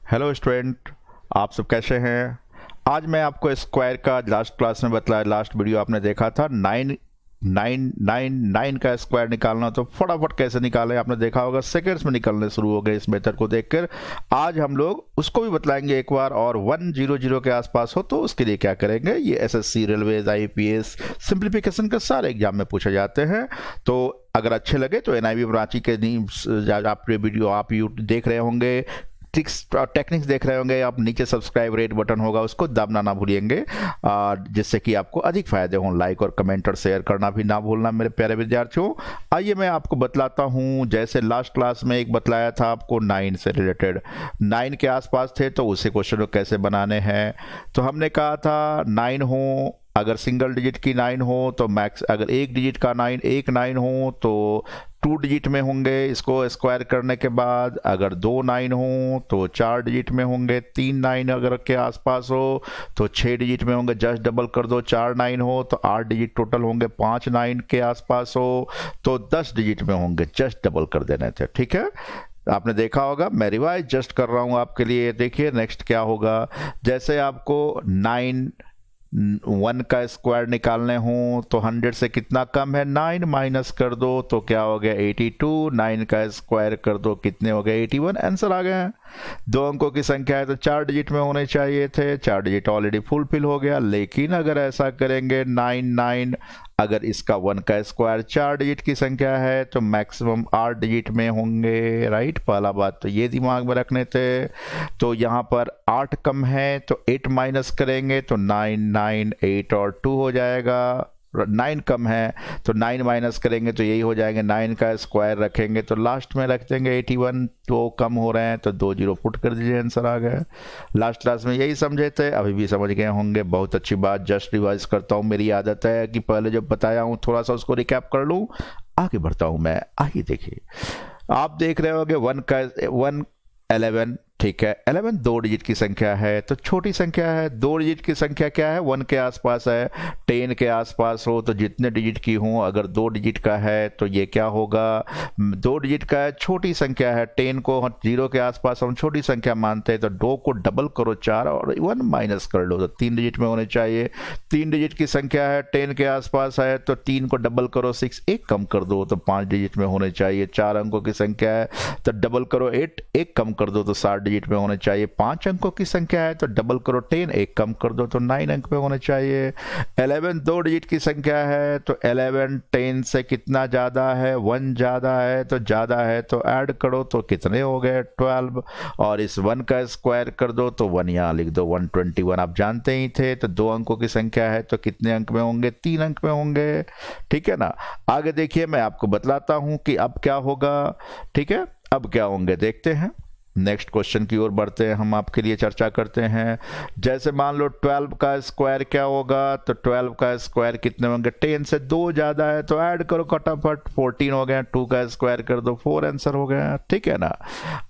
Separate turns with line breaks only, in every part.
Hello student, आप सब कैसे हैं। आज मैं आपको स्क्वायर का लास्ट क्लास में बतलाया, लास्ट वीडियो आपने देखा था 9 का स्क्वायर निकालना, तो फटाफट कैसे निकालें आपने देखा होगा, सेकंड्स में निकलने शुरू हो गए इस मेथड को देखकर। आज हम लोग उसको भी बतलाएंगे एक बार, और 100 के आसपास हो तो उसके लिए क्या करेंगे। ये एसएससी, रेलवेज, आईपीएस सिंप्लीफिकेशन के सारे एग्जाम में पूछे जाते हैं। तो अगर अच्छे लगे तो एनआईबी रांची के आप वीडियो आप यूट्यूब देख रहे होंगे, टेक्निक्स देख रहे होंगे आप, नीचे सब्सक्राइब रेड बटन होगा उसको दबाना ना भूलिएंगे, जिससे कि आपको अधिक फायदे हों। लाइक और कमेंट और शेयर करना भी ना भूलना मेरे प्यारे विद्यार्थियों। आइए मैं आपको बतलाता हूं, जैसे लास्ट क्लास में एक बतलाया था आपको 9 से रिलेटेड, 9 के आसपास थे तो उसे क्वेश्चन को कैसे बनाने हैं। तो हमने कहा था 9 हो, अगर सिंगल डिजिट की 9 हो तो मैक्स, अगर एक डिजिट का 9 एक 9 हो तो 2 डिजिट में होंगे इसको स्क्वायर करने के बाद। अगर 2 9 हो तो 4 डिजिट में होंगे। 3 9 अगर के आसपास हो तो 6 डिजिट में होंगे, जस्ट डबल कर दो। 4 9 हो तो 8 डिजिट टोटल होंगे। 5 9 के आसपास हो तो 10 डिजिट में होंगे, जस्ट डबल कर देने थे। ठीक है, आपने देखा होगा, मैं रिवाइज जस्ट कर रहा हूं आपके लिए। देखिए नेक्स्ट क्या होगा। जैसे आपको 1 का स्क्वायर निकालने हो तो 100 से कितना कम है, 9 माइनस कर दो तो क्या हो गया 82। 9 का स्क्वायर कर दो कितने हो गए 81। आंसर आ गया है। 2 अंकों की संख्या है तो 4 डिजिट में होने चाहिए थे, 4 डिजिट ऑलरेडी फुलफिल हो गया। लेकिन अगर ऐसा करेंगे 9 9, अगर इसका 1 का स्क्वायर 4 डिजिट की संख्या है तो मैक्सिमम 8 डिजिट में होंगे। राइट, पहला बात तो ये दिमाग में रखने थे। तो यहाँ पर 8 कम है तो 8 माइनस करेंगे तो 9 9 8 और 2 हो जाएगा। 9 कम है तो 9 माइनस करेंगे तो यही हो जाएंगे। 9 का स्क्वायर रखेंगे तो लास्ट में रख देंगे 81। तो कम हो रहे हैं तो 2 जीरो पुट कर दीजिए, आंसर आ गया। लास्ट क्लास में यही समझे थे, अभी भी समझ गए होंगे, बहुत अच्छी बात। जस्ट रिवाइज करता हूँ, मेरी आदत है कि पहले जब बताया हूँ थोड़ा सा उसको रिकैप कर लूँ, आगे बढ़ता हूँ मैं। आइए देखिए, आप देख रहे होंगे 11, ठीक है। 11 2 डिजिट की संख्या है तो छोटी संख्या है। 2 डिजिट की संख्या क्या है, 1 के आसपास है। 10 के आसपास हो तो जितने डिजिट की हो, अगर 2 डिजिट का है तो ये क्या होगा, 2 डिजिट का है, छोटी संख्या है। 10 को 0 के आसपास हम छोटी संख्या मानते हैं तो 2 को डबल करो 4 और 1 माइनस कर लो तो 3 डिजिट में होने चाहिए। 3 डिजिट की संख्या है, 10 के आसपास है तो 3 को डबल करो 6, 1 कम कर दो तो 5 डिजिट में होने चाहिए। 4 अंकों की संख्या है तो डबल करो 8, 1 कम कर दो तो 7 डिजिट में होने चाहिए। 5 अंकों की संख्या है तो डबल करो 10, 1 कम कर दो तो 9 अंक में होने चाहिए। 11 2 डिजिट की संख्या है तो 11 10 से कितना ज्यादा है, 1 ज्यादा है, तो ज्यादा है तो ऐड करो तो कितने हो गए 12। और इस 1 का स्क्वायर कर दो तो 1 यहां लिख दो, 121 आप जानते ही थे। तो 2 अंकों की संख्या है तो कितने अंक में होंगे, 3 अंक में होंगे। ठीक है ना। आगे देखिए, मैं आपको बतलाता हूं कि अब क्या होगा। ठीक है, अब क्या होंगे देखते हैं। नेक्स्ट क्वेश्चन की ओर बढ़ते हैं, हम आपके लिए चर्चा करते हैं। जैसे मान लो 12 का स्क्वायर क्या होगा, तो 12 का स्क्वायर कितने होंगे, 10 से 2 ज्यादा है तो ऐड करो फटाफट, 14 हो गया। 2 का स्क्वायर कर दो 4, आंसर हो गया। ठीक है ना।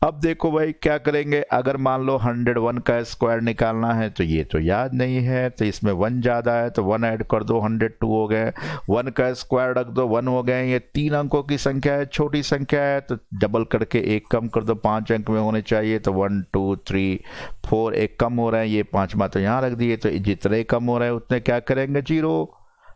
अब देखो भाई क्या करेंगे, अगर मान लो 101 का स्क्वायर निकालना है तो ये तो याद नहीं है तो इसमें 1 ज्यादा है तो 1 ऐड कर दो, 102 हो गए। 1 का स्क्वायर रख दो, 1 हो गए। ये 3 अंकों की संख्या है, छोटी संख्या है तो डबल करके 1 कम कर दो, 5 अंक में होने चाहिए। तो 1 2 3 4, 1 कम हो रहा है, ये 5वां तो यहां रख दिए। तो जितने कम हो रहे हैं उतने क्या करेंगे, 0।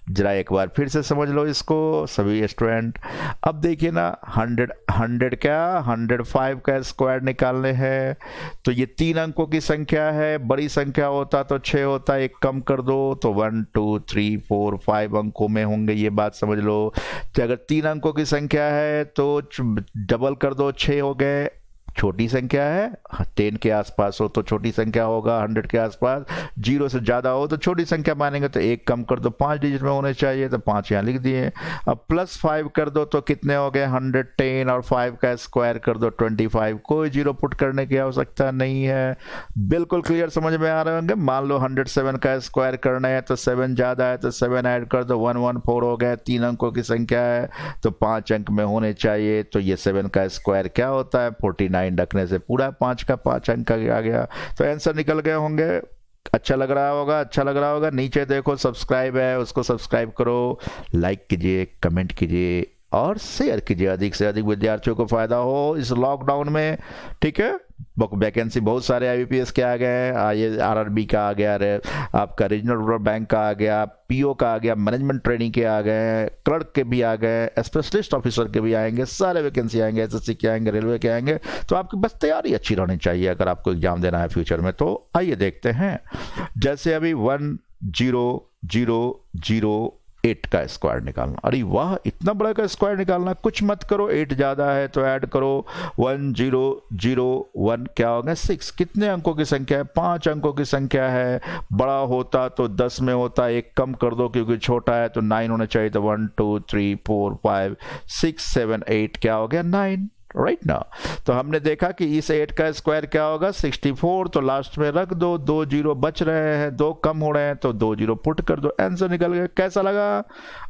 जरा एक बार फिर से समझ लो इसको सभी स्टूडेंट। अब देखिए ना, 105 का स्क्वायर निकालने हैं तो ये 3 अंकों की संख्या है, बड़ी संख्या होता तो 6 होता, 1 कम कर दो तो 1 2 3 4 5 अंकों में होंगे, ये बात समझ लो। तो अगर 3 अंकों की संख्या है तो डबल कर दो, 6 हो गए। छोटी संख्या है, 10 के आसपास हो तो छोटी संख्या होगा, 100 के आसपास, 0 से ज्यादा हो तो छोटी संख्या मानेंगे तो 1 कम कर दो, 5 डिजिट में होने चाहिए तो 5 यहाँ लिख दिए। अब प्लस 5 कर दो तो कितने हो गए 110, और 5 का स्क्वायर कर दो 25। कोई 0 पुट करने की आवश्यकता नहीं है, बिल्कुल क्लियर समझ में आ रहे होंगे। मान लो 107 का स्क्वायर करना है तो 7 ज्यादा है तो 7 ऐड कर दो, 114 हो गए। 3 अंकों की संख्या है तो 5 अंक में होने चाहिए। तो ये 7 का स्क्वायर क्या होता है, 49 रखने से पूरा 5 का 5 अंक आ गया। तो आंसर निकल गए होंगे। अच्छा लग रहा होगा, अच्छा लग रहा होगा। नीचे देखो सब्सक्राइब है, उसको सब्सक्राइब करो, लाइक कीजिए, कमेंट कीजिए और शेयर कीजिए, अधिक से अधिक विद्यार्थियों को फायदा हो इस लॉकडाउन में। ठीक है, वैकेंसी बहुत सारे IBPS के आ गए हैं, RRB का आ गया, आपका रीजनल रूरल बैंक का आ गया, PO का आ गया, मैनेजमेंट ट्रेनिंग के आ गए, क्लर्क के भी आ गए, स्पेशलिस्ट ऑफिसर के भी आएंगे, सारे वैकेंसी आएंगे, SSC के आएंगे, रेलवे के आएंगे। तो आपकी बस तैयारी अच्छी रहनी चाहिए अगर आपको एग्जाम देना है फ्यूचर में। तो आइए देखते हैं, जैसे अभी 10008 का स्क्वायर निकालना। अरे वाह, इतना बड़ा का स्क्वायर निकालना, कुछ मत करो, 8 ज्यादा है तो ऐड करो। 1001 क्या होगा 6। कितने अंकों की संख्या है? 5 अंकों की संख्या है। बड़ा होता तो 10 में होता, एक कम कर दो क्योंकि छोटा है तो 9 होना चाहिए। तो 1 2 3 4 5 6 7 8 क्या हो गया 9, राइट ना। तो हमने देखा कि इस 8 का स्क्वायर क्या होगा 64। तो लास्ट में रख दो, 2 जीरो बच रहे हैं, 2 कम हो रहे हैं तो 2 जीरो पुट कर दो, आंसर निकल गया। कैसा लगा?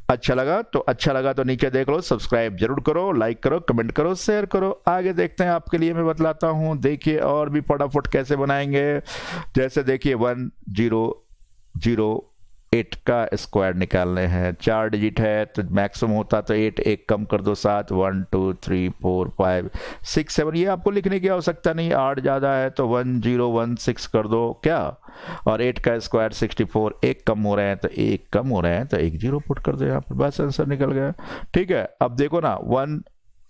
अच्छा लगा? तो अच्छा लगा तो नीचे देख लो, सब्सक्राइब जरूर करो, लाइक करो, कमेंट करो, शेयर करो। आगे देखते हैं, आपके लिए मैं बतलाता हूं। देखिए और भी फटाफट कैसे बनाएंगे। जैसे देखिए 1008 का स्क्वायर निकालने हैं, 4 डिजिट है तो मैक्सिमम होता तो 8, एक कम कर दो 7, 1 2 3 4 5 6 7। ये आपको लिखने की आवश्यकता नहीं, 8 ज्यादा है तो 1016 कर दो क्या। और 8 का स्क्वायर 64, एक कम हो रहे हैं तो एक कम हो रहे हैं तो 1 0 पुट कर दो यहाँ पर, बस आंसर निकल गया। ठीक है, अब देखो ना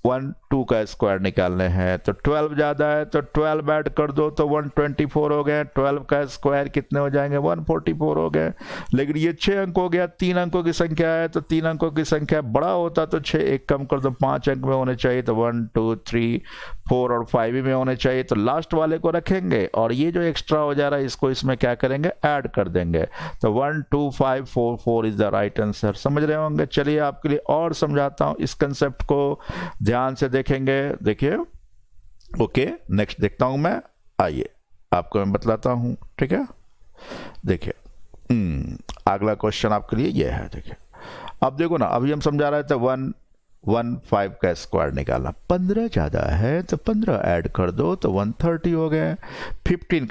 112 का स्क्वायर निकालने हैं तो 12 ज्यादा है तो 12 ऐड कर दो तो 124 हो गए। 12 का स्क्वायर कितने हो जाएंगे 144 हो गए। लेकिन ये 6 अंक हो गया, 3 अंकों की संख्या है तो 3 अंकों की संख्या बड़ा होता तो 6, एक कम कर दो, 5 अंक में होने चाहिए तो 1 2 3 4 और 5 में होने चाहिए। तो लास्ट वाले को रखेंगे और ये जो एक्स्ट्रा हो जा रहा है इसको इसमें क्या करेंगे ऐड कर देंगे। तो 12544 इज द राइट आंसर। समझ रहे होंगे। चलिए आपके लिए और समझाता हूं, इस कंसेप्ट को ध्यान से देखेंगे। देखिए ओके, नेक्स्ट देखता हूं मैं। आइए आपको मैं बतलाता हूं। ठीक है, देखिए अगला क्वेश्चन आपके लिए ये है। देखिए अब देखो ना, अभी हम समझा रहे थे 115 का स्क्वायर निकालना। 15 ज्यादा है तो 15 ऐड कर दो तो 130 हो गए। 15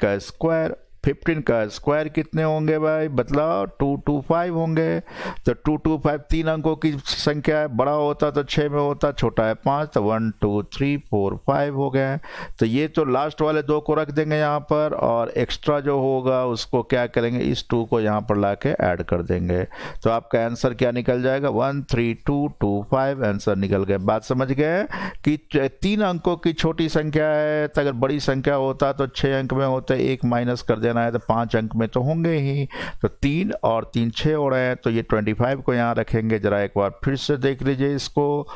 का स्क्वायर कितने होंगे भाई बतलाओ? 225 होंगे। तो 225 3 अंकों की संख्या है, बड़ा होता तो 6 में होता, छोटा है 5 तो 1 2 3 4 5 हो गए। तो ये तो लास्ट वाले 2 को रख देंगे यहाँ पर और एक्स्ट्रा जो होगा उसको क्या करेंगे, इस 2 को यहाँ पर ला के ऐड कर देंगे। तो आपका आंसर क्या निकल जाएगा 13225 आंसर निकल गया। बात समझ गए कि 3 अंकों की छोटी संख्या है तो अगर बड़ी संख्या होता तो 6 अंक में होते, 1 माइनस कर देना है तो 5 अंक में तो होंगे ही। तो 3 और 3 6 हो रहे हैं तो ये 25 को यहाँ रखेंगे। जरा एक बार फिर से देख लीजिए इसको।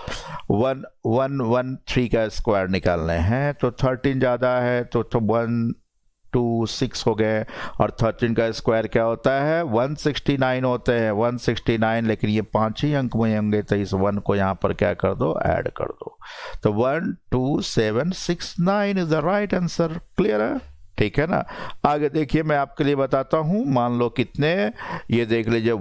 113 का स्क्वायर निकालने हैं तो 13 ज्यादा है तो 126 हो गए। और 13 का स्क्वायर क्या होता है 169 होते हैं, 169। लेकिन ये 5 ही अंक में होंगे तो इस 1 को यहाँ पर क्या कर दो ऐड कर दो। तो 12769 is the right answer. Clear है? ठीक है ना। आगे देखिए मैं आपके लिए बताता हूं। मान लो कितने, ये देख लीजिए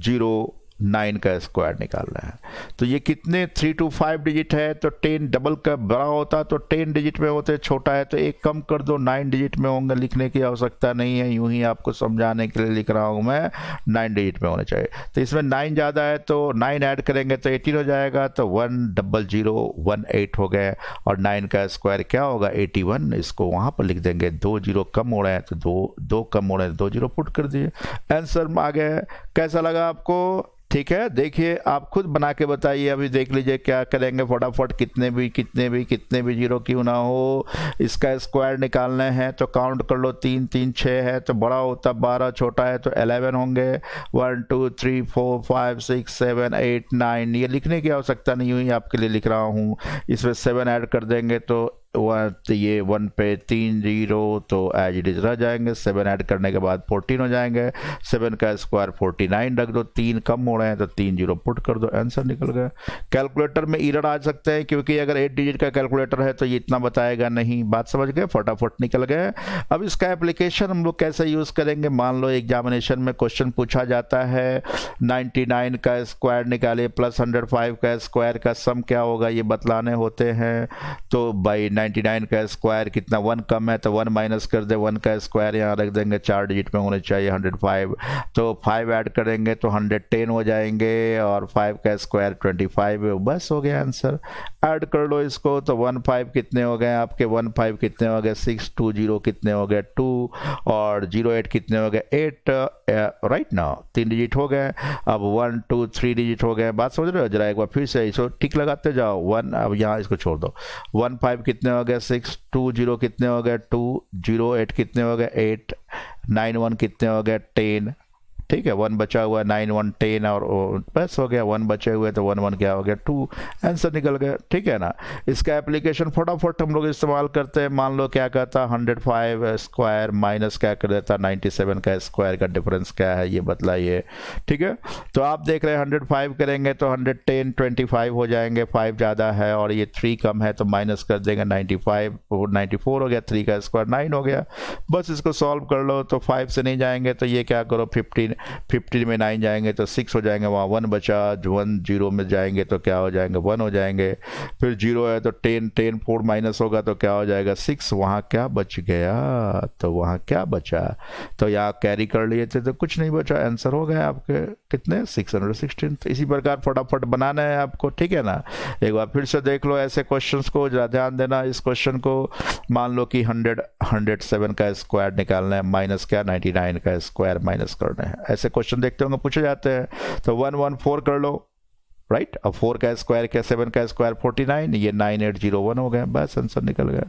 10009 का स्क्वायर निकालना है। तो ये कितने 3 to 5 डिजिट है तो 10 डबल का बड़ा होता तो 10 डिजिट में होते, छोटा है तो एक कम कर दो, 9 डिजिट में होंगे। लिखने की आवश्यकता नहीं है, यूं ही आपको समझाने के लिए लिख रहा हूं मैं। 9 डिजिट में होने चाहिए। तो इसमें 9 ज़्यादा है तो 9 ऐड करेंगे तो 18 हो जाएगा। तो 10018 हो गए। और 9 का स्क्वायर क्या होगा 81। इसको वहाँ पर लिख देंगे। 2 जीरो कम हो रहे हैं तो 2 कम हो रहे हैं, 2 जीरो पुट कर दिए, आंसर आ गया। कैसा लगा आपको? ठीक है, देखिए आप खुद बना के बताइए। अभी देख लीजिए क्या करेंगे फटाफट। कितने भी जीरो क्यों ना हो, इसका स्क्वायर निकालने हैं तो काउंट कर लो। 3 3 6 है तो बड़ा होता 12, छोटा है तो 11 होंगे। 1 2 3 4 5 6 7 8 9। ये लिखने की आवश्यकता नहीं, यूँ ही आपके लिए लिख रहा हूँ। इसमें 7 ऐड कर देंगे तो ये 1 पे 3 जीरो तो एज इट इज रह जाएंगे। 7 ऐड करने के बाद 14 हो जाएंगे। 7 का स्क्वायर 49 रख दो, 3 कम हो रहे हैं तो 3 जीरो पुट कर दो, आंसर निकल गया। कैलकुलेटर में एरर आ सकते हैं क्योंकि अगर 8 डिजिट का कैलकुलेटर है तो ये इतना बताएगा नहीं। बात समझ गए? फटाफट निकल गए। अब इसका एप्लीकेशन हम लोग कैसे यूज करेंगे। मान लो एग्जामिनेशन में क्वेश्चन पूछा जाता है 99 का स्क्वायर निकाले प्लस 105 का स्क्वायर का सम क्या होगा ये बतलाने होते हैं। तो बाई 99 का स्क्वायर कितना, 1 कम है तो 1 माइनस कर दे, 1 का स्क्वायर यहाँ रख देंगे, 4 डिजिट में होने चाहिए 105, तो 5 ऐड करेंगे तो 110 हो जाएंगे, और 5 का स्क्वायर 25, बस हो गया आंसर। ऐड कर लो इसको तो 1 5 कितने हो गए आपके, 1 5 कितने हो गए 6, 2 0 कितने हो गए 2, और 0 8 कितने हो गए 8, राइट ना, 3 डिजिट हो गए। अब 1 2 3 डिजिट हो गए, बात समझ रहे हो, जरा एक बार फिर से इसको टिक लगाते जाओ। 1, अब यहाँ इसको छोड़ दो, 1 5 कितने हो गए 6, 2 0 कितने हो गए 2, 0 8 कितने हो गए 8, 9 1 कितने हो गए 10, ठीक है, 1 बचा हुआ 9 1 10, और बस हो गया, 1 बचे हुए तो 1 1 क्या हो गया 2, आंसर निकल गया, ठीक है ना। इसका एप्लीकेशन फटाफट हम लोग इस्तेमाल करते हैं। मान लो क्या कहता 105 स्क्वायर माइनस क्या कर देता 97 का स्क्वायर का डिफरेंस क्या है ये बतलाइए, ठीक है। तो आप देख रहे हैं 105 करेंगे तो 110 25 हो जाएंगे, 5 ज़्यादा है और ये 3 कम है तो माइनस कर देंगे 95, 94 हो गया, 3 का स्क्वायर 9 हो गया। बस इसको सॉल्व कर लो तो 5 से नहीं जाएंगे तो ये क्या करो 15 में 9 जाएंगे तो 6 हो जाएंगे, वहाँ 1 बचा, 1 0 में जाएंगे तो क्या हो जाएंगे 1 हो जाएंगे, फिर 0 है तो 10 4 माइनस होगा तो क्या हो जाएगा 6, वहाँ क्या बच गया, तो वहाँ क्या बचा, तो यहाँ कैरी कर लिए थे तो कुछ नहीं बचा, आंसर हो गया आपके कितने 616। तो इसी प्रकार फटाफट बनाना है आपको, ठीक है ना। एक बार फिर से देख लो ऐसे क्वेश्चंस को, जरा ध्यान देना इस क्वेश्चन को। मान लो कि 107 का स्क्वायर निकालना है, माइनस क्या 99 का स्क्वायर माइनस करना है, ऐसे क्वेश्चन देखते होंगे पूछे जाते हैं। तो 114 कर लो, राइट। अब 4 का स्क्वायर क्या, 7 का स्क्वायर 49, ये 9801 हो गए, बस आंसर निकल गया।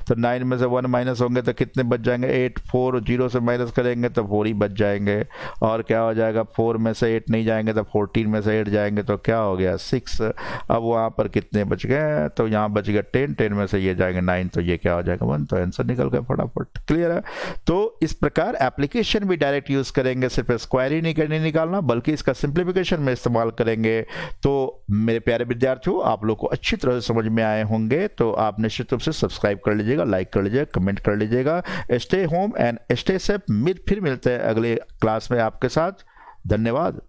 तो 9 में से 1 माइनस होंगे तो कितने बच जाएंगे 8, 4 0 से माइनस करेंगे तो 4 ही बच जाएंगे, और क्या हो जाएगा 4 में से 8 नहीं जाएंगे तो 14 में से 8 जाएंगे तो क्या हो गया 6। अब वहाँ पर कितने बच गए, तो यहाँ बच गया 10, 10 में से ये जाएंगे 9 तो ये क्या हो जाएगा 1, तो आंसर निकल गया फटाफट, क्लियर है। तो इस प्रकार एप्लीकेशन भी डायरेक्ट यूज करेंगे, सिर्फ स्क्वायर ही नहीं निकालना बल्कि इसका सिंप्लीफिकेशन में इस्तेमाल करेंगे। तो मेरे प्यारे विद्यार्थियों, आप लोग को अच्छी तरह से समझ में आए होंगे, तो आप निश्चित रूप से सब्सक्राइब कर लीजिएगा, लाइक कर लीजिएगा, कमेंट कर लीजिएगा। Stay home and stay safe. फिर मिलते हैं अगले क्लास में आपके साथ। धन्यवाद।